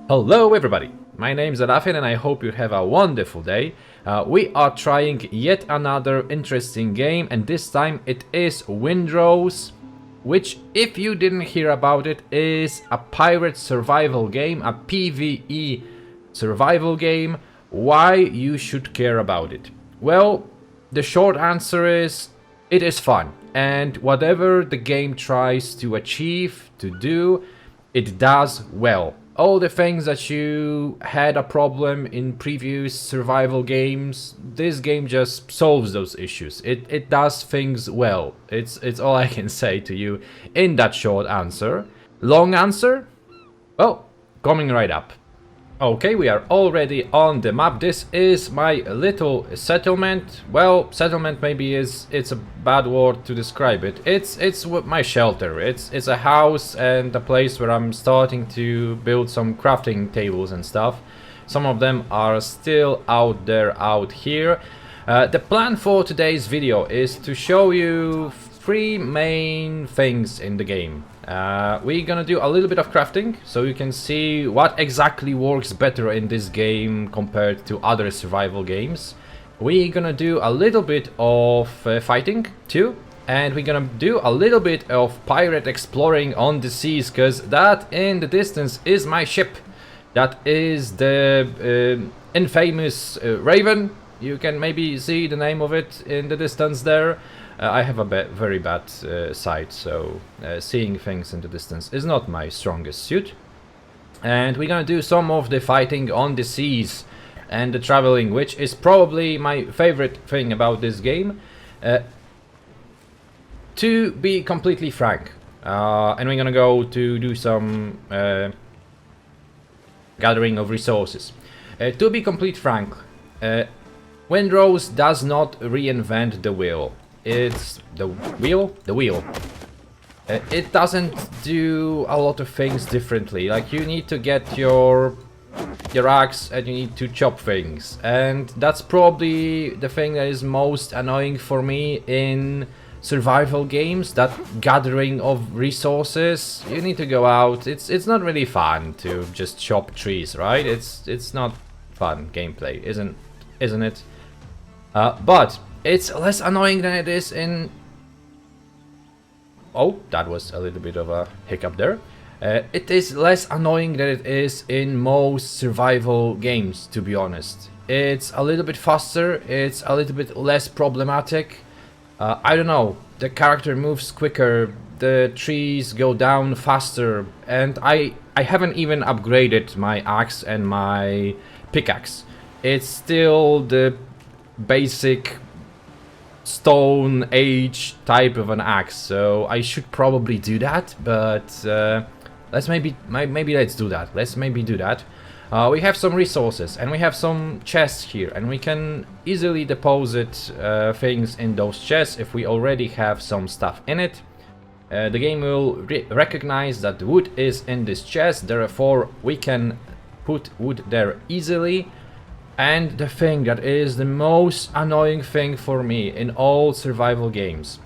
Hello everybody, my name is Arafin and I hope you have a wonderful day. We are trying yet another interesting game, and this time it is Windrose, which, if you didn't hear about it, is a pirate survival game, a PvE survival game. Why you should care about it? Well, the short answer is it is fun, and whatever the game tries to achieve, to do, it does well. All the things that you had a problem in previous survival games, this game just solves those issues. It does things well. It's all I can say to you in that short answer. Long answer? Well, coming right up. Okay, we are already on the map. This is my little settlement. Well, settlement maybe it's a bad word to describe it. It's my shelter. It's a house and a place where I'm starting to build some crafting tables and stuff. Some of them are still out here. The plan for today's video is to show you three main things in the game. We're gonna do a little bit of crafting, so you can see what exactly works better in this game compared to other survival games. We're gonna do a little bit of fighting too, and we're gonna do a little bit of pirate exploring on the seas, because that in the distance is my ship. That is the infamous Raven. You can maybe see the name of it in the distance there. I have a very bad sight, so seeing things in the distance is not my strongest suit. And we're gonna do some of the fighting on the seas and the traveling, which is probably my favorite thing about this game. To be completely frank, and we're gonna go to do some gathering of resources. To be completely frank, Windrose does not reinvent the wheel. It's the wheel? The wheel. It doesn't do a lot of things differently. Like, you need to get your axe and you need to chop things. And that's probably the thing that is most annoying for me in survival games, that gathering of resources. You need to go out. It's not really fun to just chop trees, right? It's not fun gameplay, isn't it? But it's less annoying than it is in... Oh, that was a little bit of a hiccup there. It is less annoying than it is in most survival games, to be honest. It's a little bit faster, it's a little bit less problematic. I don't know, the character moves quicker, the trees go down faster, and I haven't even upgraded my axe and my pickaxe. It's still the basic stone age type of an axe, so I should probably do that, but maybe let's do that. Let's maybe do that. We have some resources and we have some chests here, and we can easily deposit things in those chests if we already have some stuff in it. The game will recognize that wood is in this chest, therefore we can put wood there easily. And the thing that is the most annoying thing for me in all survival games.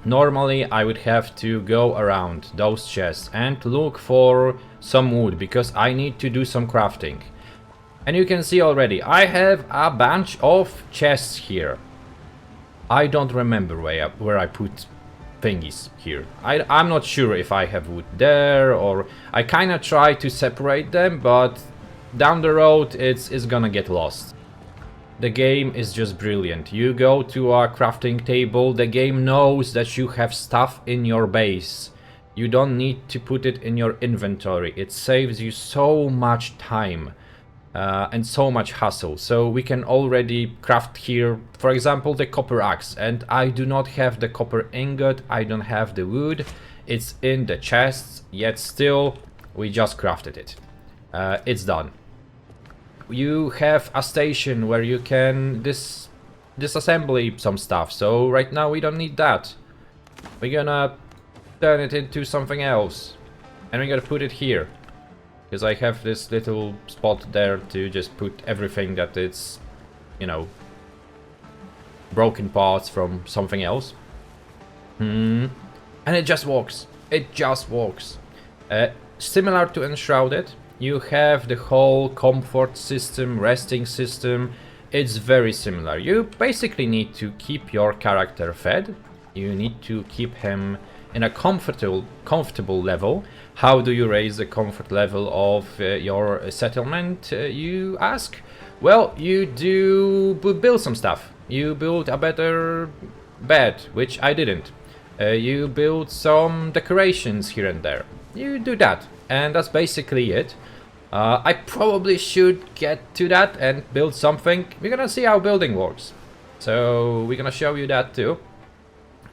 Normally I would have to go around those chests and look for some wood, because I need to do some crafting. And you can see already, I have a bunch of chests here. I don't remember where I put thingies here. I'm not sure if I have wood there, or I kinda try to separate them, but down the road it's gonna get lost. The game is just brilliant. You go to a crafting table, the game knows that you have stuff in your base. You don't need to put it in your inventory. It saves you so much time and so much hassle. So we can already craft here, for example, the copper axe, and I do not have the copper ingot, I don't have the wood. It's in the chests, yet still we just crafted it. It's done. You have a station where you can disassemble some stuff, so right now we don't need that. We're gonna turn it into something else, and we're gonna put it here, because I have this little spot there to just put everything that it's, you know, broken parts from something else. And it just works. It just works. Similar to Enshrouded, you have the whole comfort system, resting system. It's very similar. You basically need to keep your character fed. You need to keep him in a comfortable level. How do you raise the comfort level of your settlement, you ask? Well, you do build some stuff. You build a better bed, which I didn't. You build some decorations here and there. You do that, and that's basically it. I probably should get to that and build something. We're gonna see how building works. So we're gonna show you that too.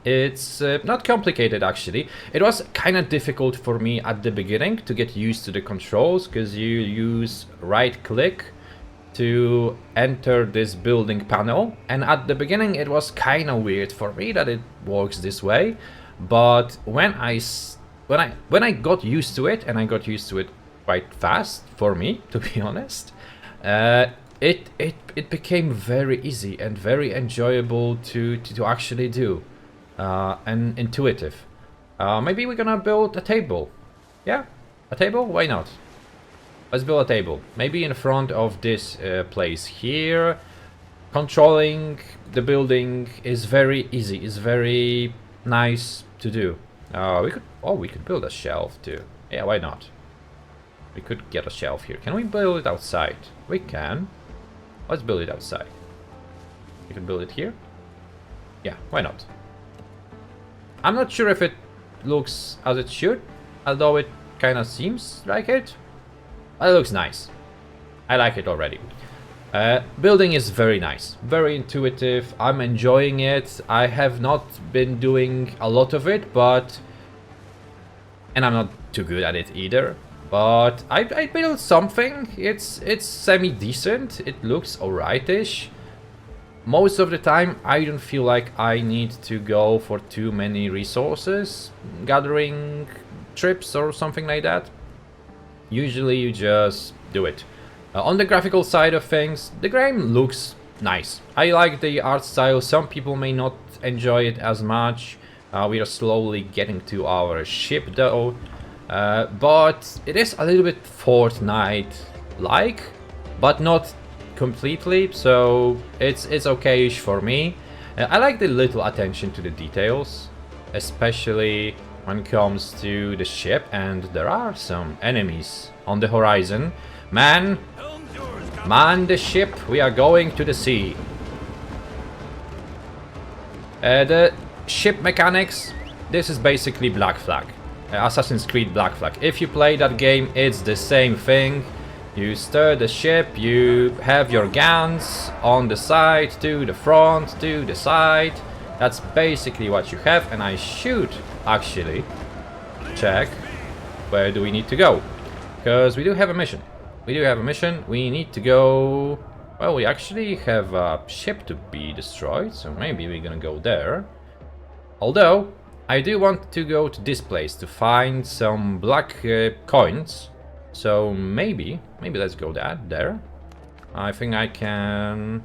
It's not complicated actually. It was kind of difficult for me at the beginning to get used to the controls, because you use right click to enter this building panel, and at the beginning it was kind of weird for me that it works this way. But when I got used to it, and I got used to it quite fast for me, to be honest, it became very easy and very enjoyable to actually do, and intuitive. Maybe we're gonna build a table. Yeah, a table? Why not? Let's build a table. Maybe in front of this place here. Controlling the building is very easy. It's very nice to do. We could build a shelf too. Yeah, why not? We could get a shelf here. Can we build it outside? We can. Let's build it outside. We can build it here. Yeah, why not? I'm not sure if it looks as it should, although it kind of seems like it. But it looks nice. I like it already. Building is very nice, very intuitive. I'm enjoying it. I have not been doing a lot of it, and I'm not too good at it either. But I built something. It's semi-decent. It looks alrightish. Most of the time, I don't feel like I need to go for too many resources, gathering trips or something like that. Usually you just do it. On the graphical side of things, the game looks nice. I like the art style. Some people may not enjoy it as much. We are slowly getting to our ship though. But it is a little bit Fortnite-like, but not completely, so it's okay-ish for me. I like the little attention to the details, especially when it comes to the ship, and there are some enemies on the horizon. Man the ship, we are going to the sea. The ship mechanics, this is basically Black Flag. Assassin's Creed Black Flag. If you play that game, it's the same thing. You stir the ship, you have your guns on the side, to the front, to the side. That's basically what you have, and I should actually check where do we need to go. Because we do have a mission. We need to go... Well, we actually have a ship to be destroyed, so maybe we're gonna go there. Although, I do want to go to this place to find some black coins. So maybe let's go there. I think I can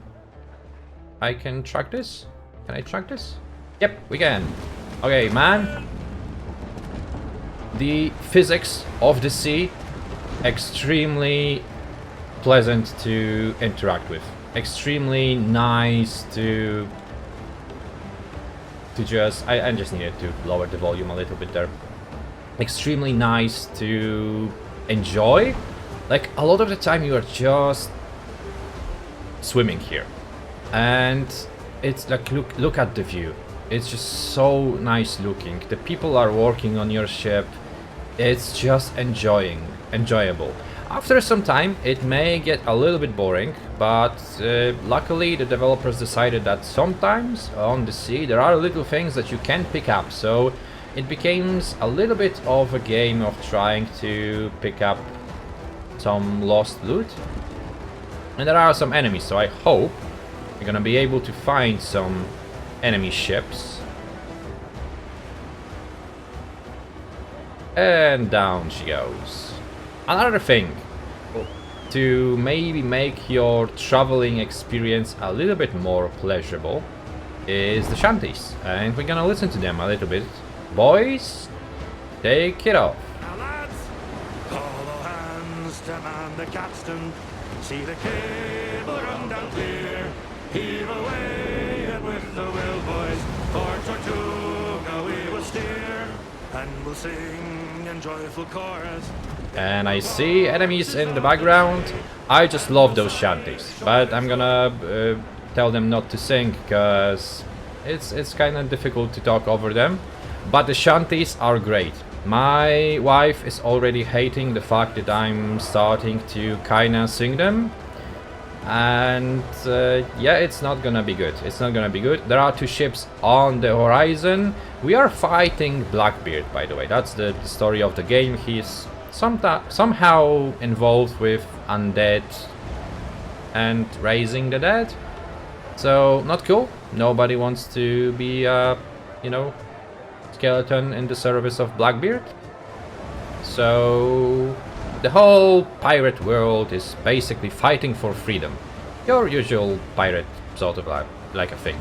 track this. Can I track this? Yep, we can. Okay, man. The physics of the sea, extremely pleasant to interact with. Extremely nice to just... I just needed to lower the volume a little bit there. Extremely nice to enjoy. Like, a lot of the time you are just swimming here, and it's like, look at the view. It's just so nice looking. The people are working on your ship. It's just enjoyable. After some time it may get a little bit boring, but luckily the developers decided that sometimes on the sea there are little things that you can pick up, so it becomes a little bit of a game of trying to pick up some lost loot. And there are some enemies, so I hope we're gonna be able to find some enemy ships. And down she goes. Another thing to maybe make your traveling experience a little bit more pleasurable is the shanties, and we're gonna listen to them a little bit. Boys, take it off. Now lads, all hands to the capstan. See the cable run down clear. Heave away and with the will, boys. For Tortuga we will steer. And we'll sing in joyful chorus. And I see enemies in the background. I just love those shanties, but I'm gonna tell them not to sing because it's kind of difficult to talk over them. But the shanties are great. My wife is already hating the fact that I'm starting to kinda sing them. And yeah, it's not gonna be good. It's not gonna be good. There are two ships on the horizon. We are fighting Blackbeard, by the way. That's the story of the game. He's somehow involved with undead and raising the dead. So, not cool. Nobody wants to be, you know, skeleton in the service of Blackbeard. So, the whole pirate world is basically fighting for freedom. Your usual pirate sort of like a thing.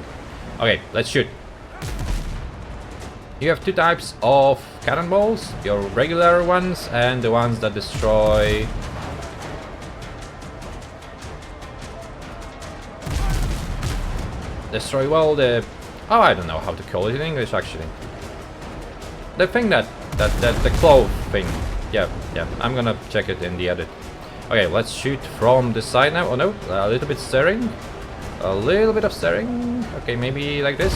Okay, let's shoot. You have two types of cannonballs, your regular ones and the ones that destroy... well, the... oh, I don't know how to call it in English actually. The thing that the claw thing. Yeah, I'm gonna check it in the edit. Okay, let's shoot from the side now. Oh no, a little bit steering. A little bit of steering. Okay, maybe like this.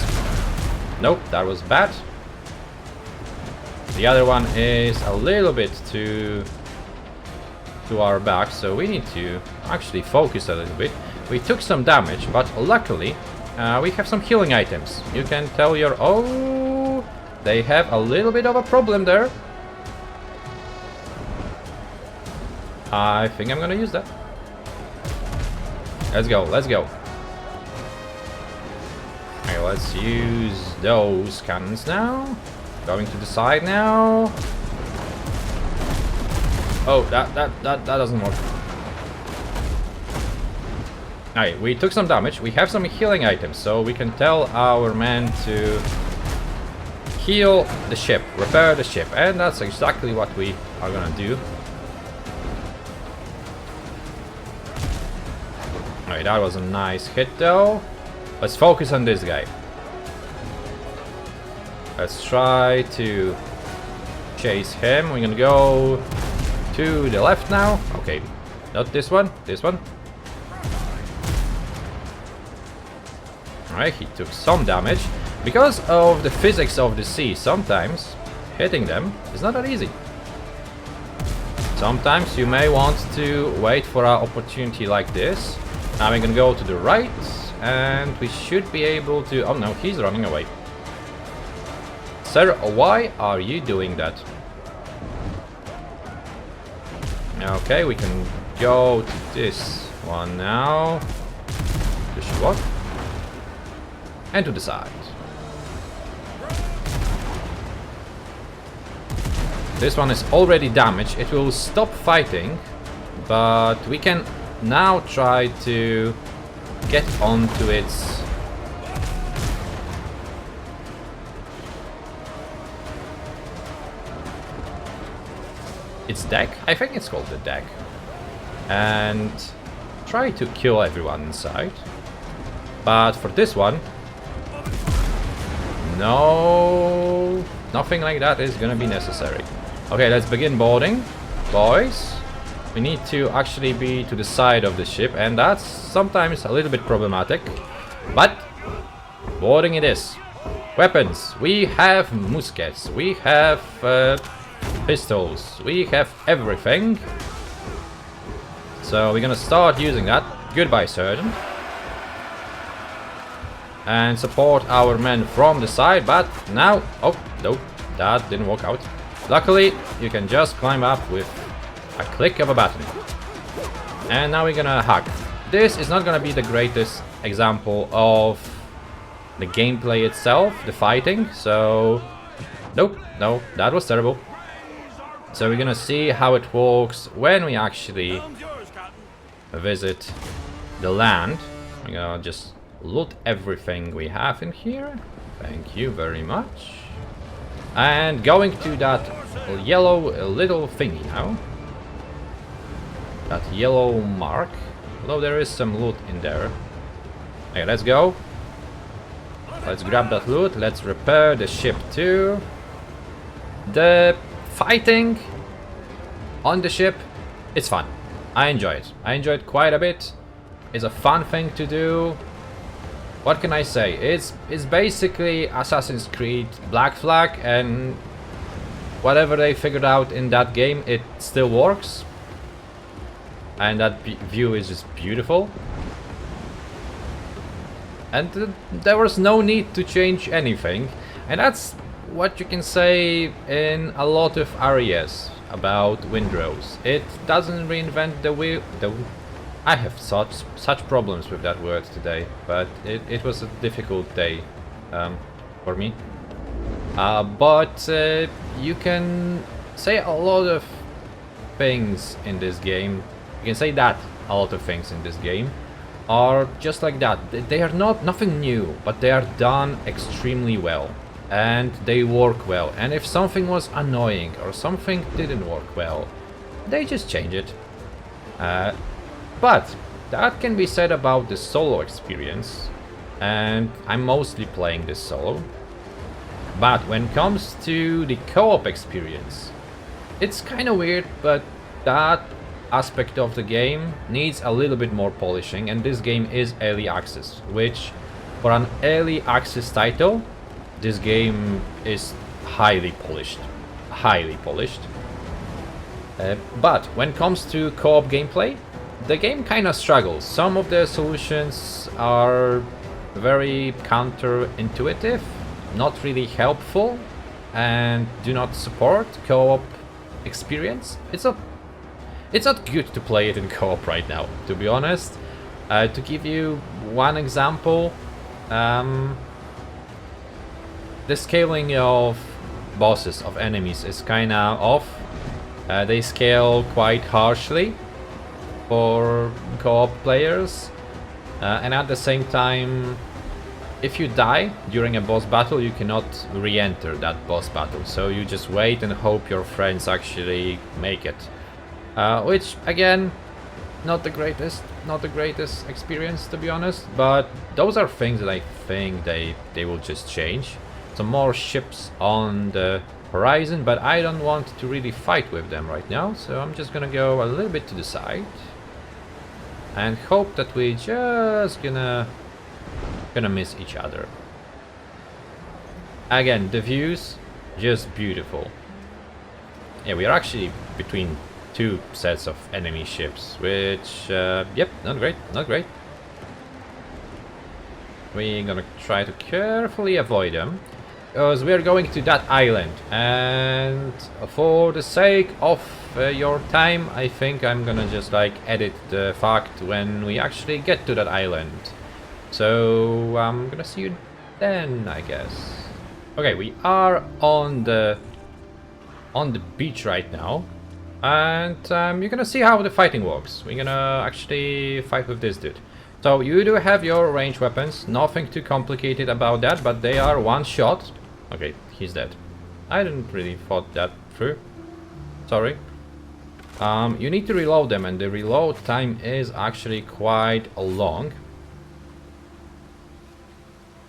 Nope, that was bad. The other one is a little bit to our back, so we need to actually focus a little bit. We took some damage, but luckily we have some healing items. You can tell your... oh, they have a little bit of a problem there. I think I'm gonna use that. Let's go, let's go. Okay, let's use those cannons now. Going to the side now. Oh, that doesn't work. Alright, we took some damage. We have some healing items, so we can tell our men to heal the ship, repair the ship, and that's exactly what we are gonna do. Alright, that was a nice hit though. Let's focus on this guy. Let's try to chase him. We're gonna go to the left now. Okay, not this one, this one. Alright, he took some damage. Because of the physics of the sea, sometimes hitting them is not that easy. Sometimes you may want to wait for an opportunity like this. Now we're gonna go to the right, and we should be able to... oh no, he's running away. Sir, why are you doing that? Okay, we can go to this one now. This should work. And to the side. This one is already damaged. It will stop fighting, but we can now try to get onto its... deck. I think it's called the deck. And try to kill everyone inside. But for this one... no... nothing like that is gonna be necessary. Okay, let's begin boarding. Boys, we need to actually be to the side of the ship, and that's sometimes a little bit problematic. But boarding it is. Weapons. We have muskets. We have pistols. We have everything. So we're gonna start using that. Goodbye, Surgeon. And support our men from the side, but now... oh, nope, that didn't work out. Luckily, you can just climb up with a click of a button. And now we're gonna hack. This is not gonna be the greatest example of the gameplay itself, the fighting, so... nope, no, that was terrible. So we're gonna see how it works when we actually visit the land. We're gonna just loot everything we have in here. Thank you very much. And going to that yellow little thingy now. that yellow mark. Although there is some loot in there. Okay, let's go. Let's grab that loot. Let's repair the ship too. The fighting on the ship, it's fun. I enjoy it. I enjoy it quite a bit. It's a fun thing to do. What can I say? It's basically Assassin's Creed Black Flag, and whatever they figured out in that game, it still works. And that view is just beautiful. And there was no need to change anything. And that's what you can say in a lot of areas about Windrose. It doesn't reinvent the wheel. I have such problems with that word today, but it was a difficult day for me. But you can say a lot of things in this game. You can say that a lot of things in this game are just like that. They are nothing new, but they are done extremely well. And they work well. And if something was annoying or something didn't work well, they just change it. But that can be said about the solo experience. And I'm mostly playing this solo. But when it comes to the co-op experience, it's kind of weird, but that aspect of the game needs a little bit more polishing, and this game is early access, which for an early access title, this game is highly polished. But when it comes to co-op gameplay, the game kind of struggles. Some of the solutions are very counterintuitive, not really helpful, and do not support co-op experience. It's not good to play it in co-op right now, to be honest. To give you one example, the scaling of bosses, of enemies, is kinda off. They scale quite harshly for co-op players. And at the same time, if you die during a boss battle, you cannot re-enter that boss battle. So you just wait and hope your friends actually make it. Which, again, not the greatest experience, to be honest, but those are things that I think they will just change. Some more ships on the horizon, but I don't want to really fight with them right now, so I'm just gonna go a little bit to the side and hope that we just gonna miss each other. Again, the views, just beautiful. Yeah, we are actually between two sets of enemy ships, which, yep, not great. We're gonna try to carefully avoid them, because we're going to that island, and for the sake of your time, I think I'm gonna just like edit the fact when we actually get to that island. So I'm gonna see you then, I guess. Okay, we are on the beach right now. And you're gonna see how the fighting works. We're gonna actually fight with this dude. So you do have your ranged weapons, nothing too complicated about that, but they are one shot. Okay, he's dead. I didn't really thought that through. Sorry. You need to reload them, and the reload time is actually quite long.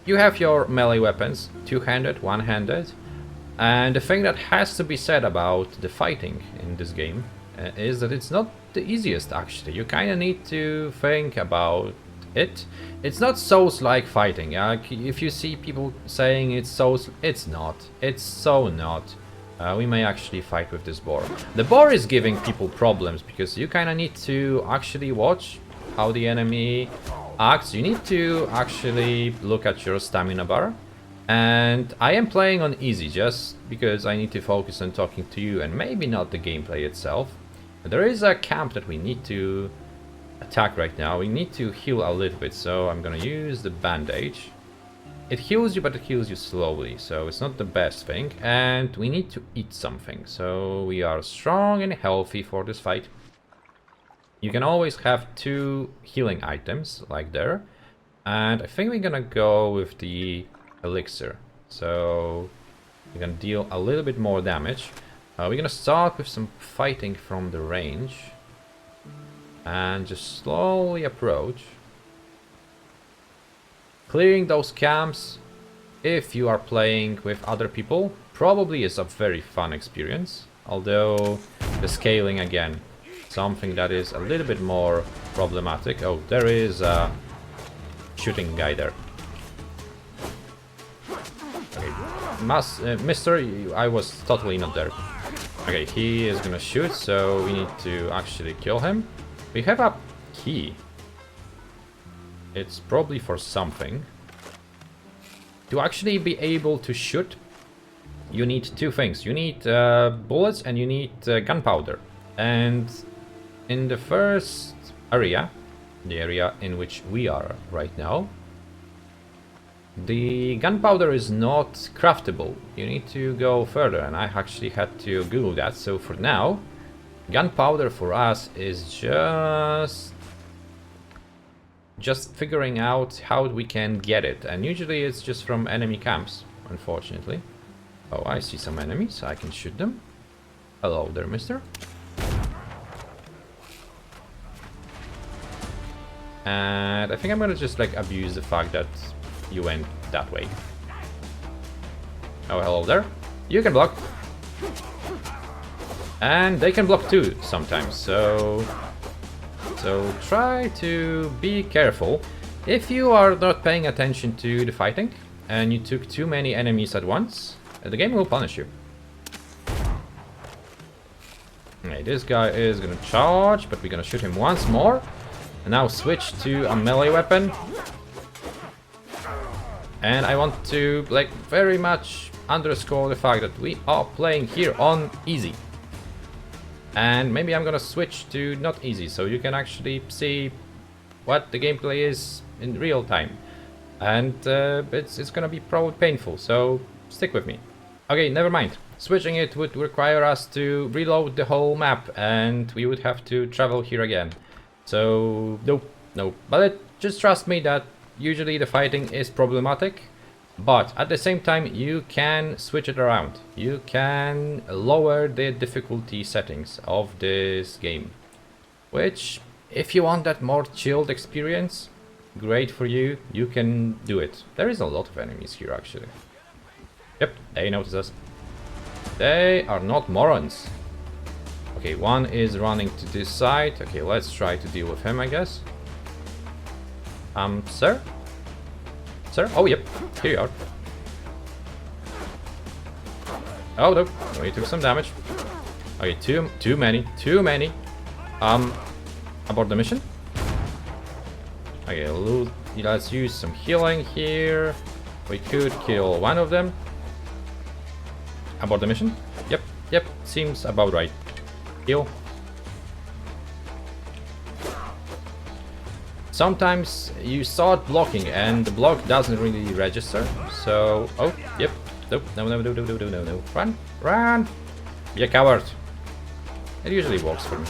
You have your melee weapons, two-handed, one-handed. And the thing that has to be said about the fighting in this game is that it's not the easiest, actually. You kind of need to think about it. It's not Souls-like fighting. If you see people saying it's Souls, it's not. It's so not. We may actually fight with this boar. The boar is giving people problems because you kind of need to actually watch how the enemy acts. You need to actually look at your stamina bar. And I am playing on easy just because I need to focus on talking to you and maybe not the gameplay itself. There is a camp that we need to attack right now. We need to heal a little bit, so I'm gonna use the bandage. It heals you, but it heals you slowly, so it's not the best thing. And we need to eat something, so we are strong and healthy for this fight. You can always have 2 healing items, like there. And I think we're gonna go with the elixir, so we're gonna deal a little bit more damage. We're gonna start with some fighting from the range. and just slowly approach. Clearing those camps, if you are playing with other people, probably is a very fun experience. Although the scaling again, something that is a little bit more problematic. Oh, there is a shooting guy there. Okay, Mister, I was totally not there. Okay, he is gonna shoot, so we need to actually kill him. We have a key. It's probably for something. To actually be able to shoot, you need two things. You need bullets and you need gunpowder. And in the first area, the area in which we are right now, the gunpowder is not craftable. You need to go further, and I actually had to Google that. So for now, gunpowder for us is just figuring out how we can get it, and usually it's just from enemy camps, unfortunately. Oh, I see some enemies, I can shoot them. Hello there, mister. And I think I'm gonna just like abuse the fact that you went that way. Oh, hello there. You can block. And they can block too sometimes, so try to be careful. If you are not paying attention to the fighting and you took too many enemies at once, the game will punish you. Okay, this guy is gonna charge, but we're gonna shoot him once more. And now switch to a melee weapon. And I want to like very much underscore the fact that we are playing here on easy. And maybe I'm gonna switch to not easy, so you can actually see what the gameplay is in real time. And it's gonna be probably painful, so stick with me. Okay, never mind. Switching it would require us to reload the whole map, and we would have to travel here again. So, nope. But just trust me that usually the fighting is problematic. But at the same time, you can switch it around. You can lower the difficulty settings of this game. Which, if you want that more chilled experience, great for you, you can do it. There is a lot of enemies here, actually. Yep, they notice us. They are not morons. Okay, one is running to this side. Okay, let's try to deal with him, I guess. Sir? Sir? Oh, yep. Here you are. Oh, no. Oh, you took some damage. Okay, too many. Abort the mission. Okay, let's use some healing here. We could kill one of them. Abort the mission. Yep. Seems about right. Heal. Sometimes you start blocking and the block doesn't really register. So, oh, yep. Nope. No. Run. Be a coward. It usually works for me.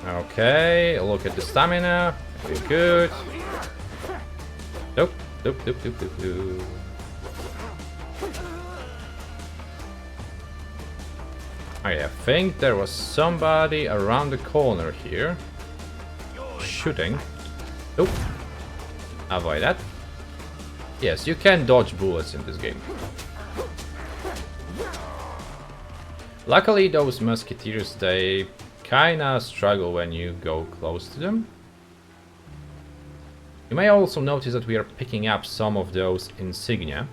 Okay, look at the stamina. Very good. Nope. I think there was somebody around the corner here. Shooting. Nope. Avoid that. Yes, you can dodge bullets in this game. Luckily, those musketeers, they kinda struggle when you go close to them. You may also notice that we are picking up some of those insignia.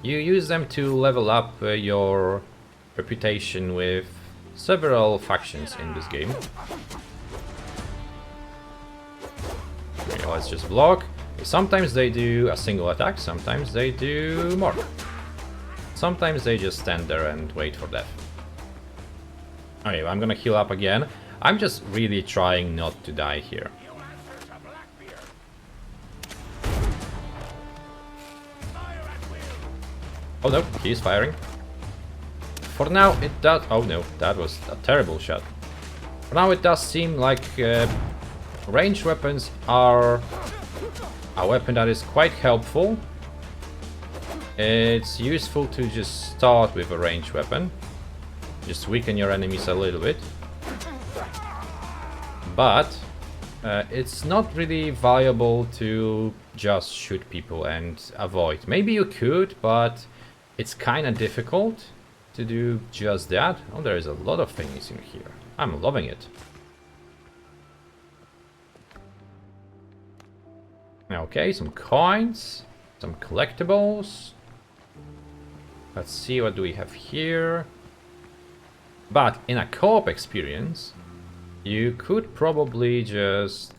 You use them to level up your reputation with several factions in this game. Okay, let's just block. Sometimes they do a single attack, sometimes they do more. Sometimes they just stand there and wait for death. Okay, I'm gonna heal up again. I'm just really trying not to die here. Oh no, he's firing. For now it does... Oh no, that was a terrible shot. For now it does seem like ranged weapons are a weapon that is quite helpful. It's useful to just start with a ranged weapon. just weaken your enemies a little bit. But it's not really valuable to just shoot people and avoid. Maybe you could, but it's kind of difficult to do just that. Oh, there is a lot of things in here. I'm loving it. Okay, some coins, some collectibles. Let's see, what do we have here? But in a co-op experience, you could probably just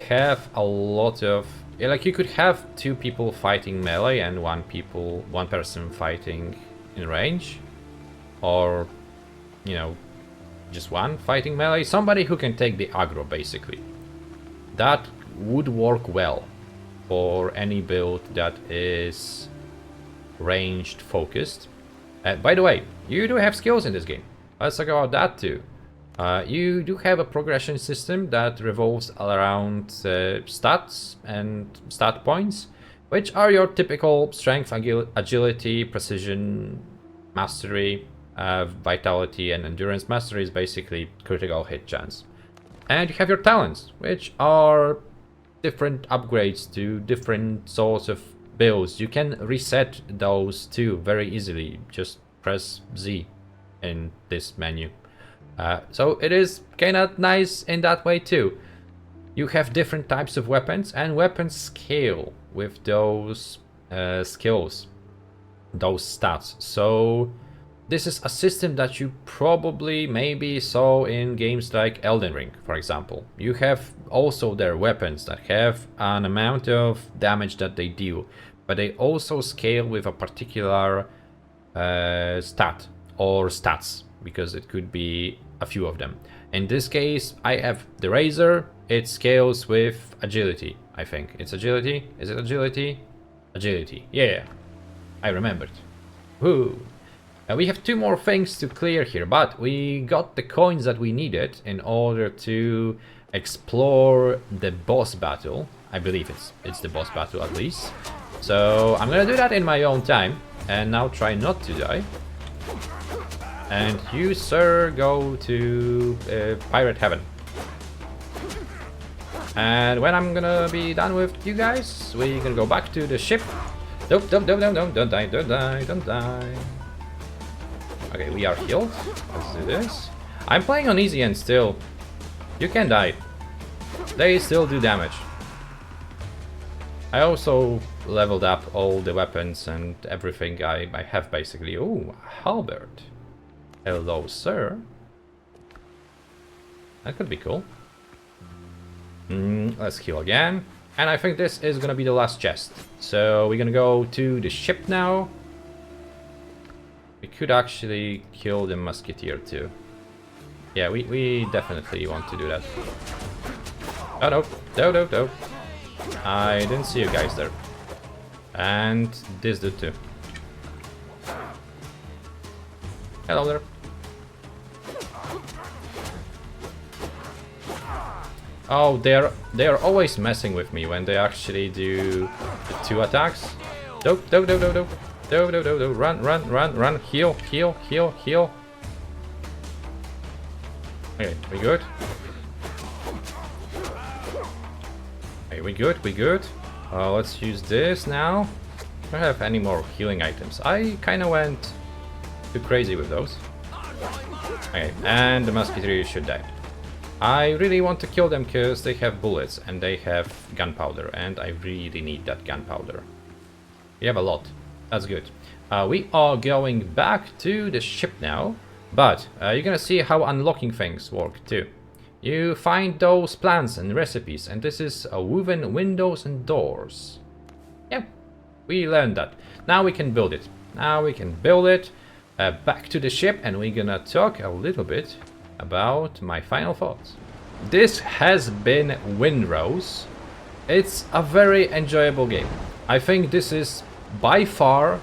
have a lot of... like, you could have 2 people fighting melee and one person fighting in range. Or, you know, just one fighting melee. Somebody who can take the aggro, basically. That would work well for any build that is ranged focused. By the way, you do have skills in this game. Let's talk about that too. You do have a progression system that revolves around stats and stat points, which are your typical strength, agility, precision, mastery, vitality, and endurance. Mastery is basically critical hit chance. And you have your talents, which are different upgrades to different sorts of builds. You can reset those too very easily. Just press Z in this menu. So it is kind of nice in that way too. You have different types of weapons, and weapons scale with those skills, those stats. So this is a system that you probably maybe saw in games like Elden Ring, for example. You have also their weapons that have an amount of damage that they deal, but they also scale with a particular stat or stats, because it could be a few of them. In this case, I have the Razor. It scales with agility, I think. It's agility? Is it agility? Agility, yeah. I remembered. Woo! We have 2 more things to clear here, but we got the coins that we needed in order to explore the boss battle. I believe it's the boss battle at least. So I'm gonna do that in my own time, and now try not to die. And you, sir, go to Pirate Heaven. And when I'm gonna be done with you guys, we're gonna go back to the ship. Don't die, don't die, don't die. Okay, we are healed. Let's do this. I'm playing on easy and still. You can die. They still do damage. I also leveled up all the weapons and everything I have basically. Ooh, halberd. Hello, sir. That could be cool. Let's heal again. And I think this is gonna be the last chest. So we're gonna go to the ship now. We could actually kill the musketeer too. Yeah, we definitely want to do that. Oh no, no. I didn't see you guys there. And this dude too. Hello there. Oh, they're always messing with me when they actually do the 2 attacks. No. Run. Heal. Okay, we good? Okay, we good. Let's use this now. I don't have any more healing items. I kind of went too crazy with those. Okay, and the musketeer should die. I really want to kill them because they have bullets and they have gunpowder, and I really need that gunpowder. We have a lot. That's good. We are going back to the ship now, but you're gonna see how unlocking things work too. You find those plans and recipes, and this is woven windows and doors. Yep, we learned that. Now we can build it. Back to the ship, and we're gonna talk a little bit about my final thoughts. This has been Windrose. It's a very enjoyable game. I think this is by far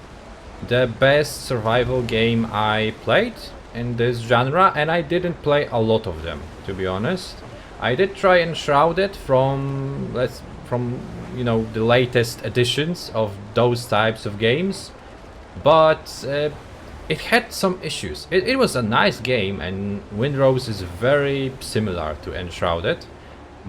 the best survival game I played in this genre, and I didn't play a lot of them, to be honest. I did try Enshrouded from you know, the latest editions of those types of games, but it had some issues. It was a nice game, and Windrose is very similar to Enshrouded,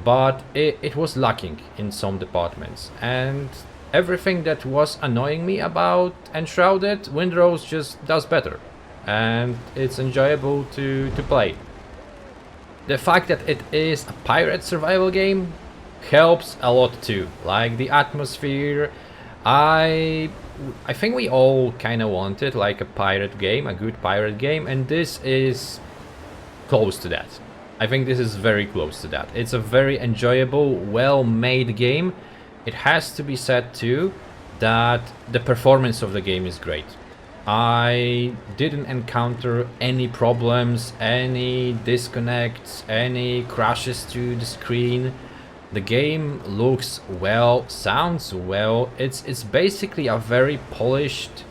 but it was lacking in some departments, and everything that was annoying me about Enshrouded, Windrose just does better, and it's enjoyable to play. The fact that it is a pirate survival game helps a lot too, like the atmosphere. I think we all kind of wanted like a pirate game, a good pirate game, and this is close to that. I think this is very close to that. It's a very enjoyable, well-made game. It has to be said too that the performance of the game is great. I didn't encounter any problems, any disconnects, any crashes to the screen. The game looks well, sounds well. It's basically a very polished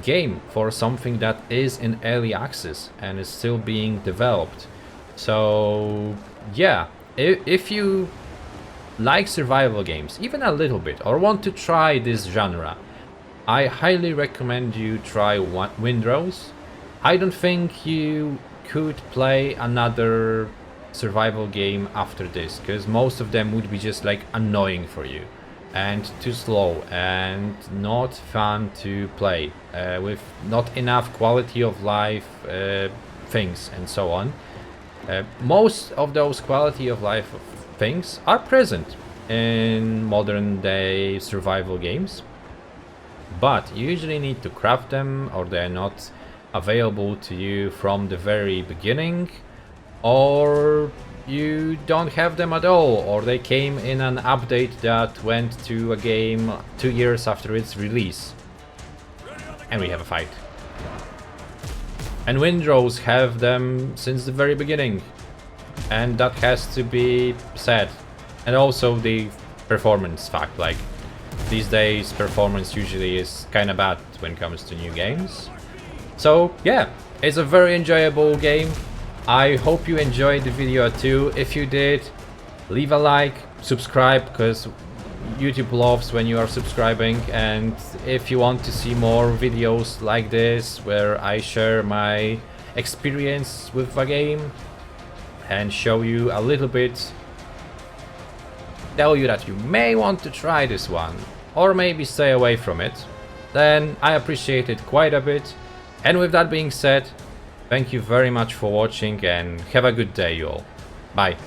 game for something that is in early access and is still being developed. So yeah, if you like survival games, even a little bit, or want to try this genre, I highly recommend you try Windrose. I don't think you could play another survival game after this, because most of them would be just like annoying for you and too slow and not fun to play, with not enough quality of life things and so on. Most of those quality of life things are present in modern day survival games, but you usually need to craft them, or they're not available to you from the very beginning, or you don't have them at all, or they came in an update that went to a game 2 years after its release. And we have a fight. And Windrose have them since the very beginning, and that has to be said. And also the performance fact, like these days performance usually is kinda bad when it comes to new games. So yeah, it's a very enjoyable game. I hope you enjoyed the video too. If you did, leave a like, subscribe, because YouTube loves when you are subscribing. And if you want to see more videos like this, where I share my experience with the game and show you a little bit, tell you that you may want to try this one, or maybe stay away from it, then I appreciate it quite a bit. And with that being said, thank you very much for watching, and have a good day you all. Bye.